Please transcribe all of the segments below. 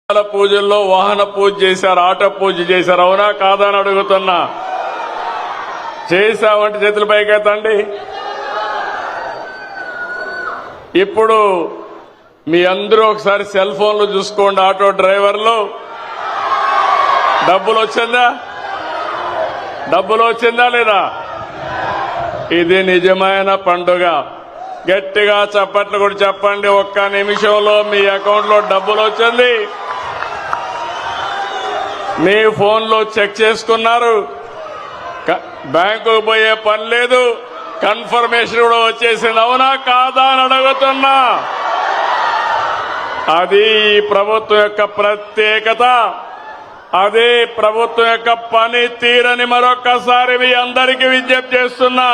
పూజల్లో వాహన పూజ చేశారు, ఆటో పూజ చేశారు. అవునా కాదా అని అడుగుతున్నా. చేశామంటే చేతుల పైకెత్తండి. ఇప్పుడు మీ అందరూ ఒకసారి సెల్ ఫోన్లు చూసుకోండి. ఆటో డ్రైవర్లు డబ్బులు వచ్చిందా లేదా? ఇది నిజమైన పండుగ. గట్టిగా చప్పట్లు కూడా చెప్పండి. ఒక్క నిమిషంలో మీ అకౌంట్ లో డబ్బులు వచ్చింది. మీ ఫోన్లో చెక్ చేసుకున్నారు. బ్యాంకుకు పోయే పని లేదు. కన్ఫర్మేషన్ కూడా వచ్చేసింది. అవునా కాదా అని అడుగుతున్నా. అది ఈ ప్రభుత్వం యొక్క ప్రత్యేకత. అదే ప్రభుత్వం యొక్క పని తీరని మరొక్కసారి మీ అందరికీ విజ్ఞప్తి చేస్తున్నా.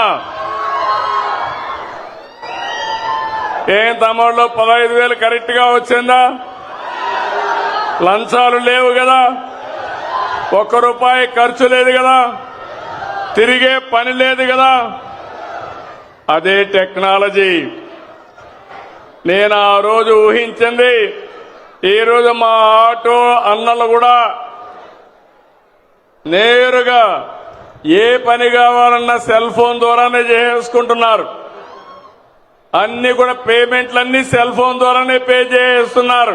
ఏం తమ్ముళ్ళు 15,000 కరెక్ట్ గా వచ్చిందా? లంచాలు లేవు కదా, ₹1 ఖర్చు లేదు కదా, తిరిగే పని లేదు కదా. అదే టెక్నాలజీ. నేను ఆ రోజు ఊహించింది. ఈ రోజు మా ఆటో అన్నలు కూడా నేరుగా ఏ పని కావాలన్నా సెల్ ఫోన్ ద్వారానే చేసుకుంటున్నారు. అన్ని కూడా పేమెంట్లన్నీ సెల్ ఫోన్ ద్వారానే పే చేస్తున్నారు.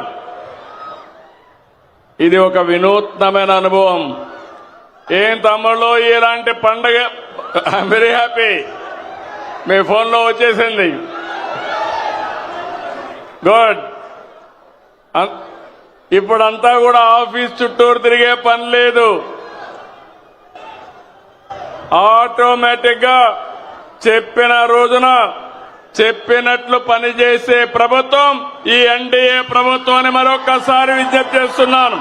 ఇది ఒక వినూత్నమైన అనుభవం. ఏం తమ్ముళ్ళు ఇలాంటి పండగ ఐఎమ్ వెరీ హ్యాపీ. మీ ఫోన్లో వచ్చేసింది. గుడ్. ఇప్పుడంతా కూడా ఆఫీస్ చుట్టూరు తిరిగే పని లేదు. ఆటోమేటిక్ గా చెప్పిన రోజున చెప్పినట్లు పనిచేసే ప్రభుత్వం ఈ ఎన్డీఏ ప్రభుత్వం అని మరొక్కసారి విజ్ఞప్తి చేస్తున్నాను.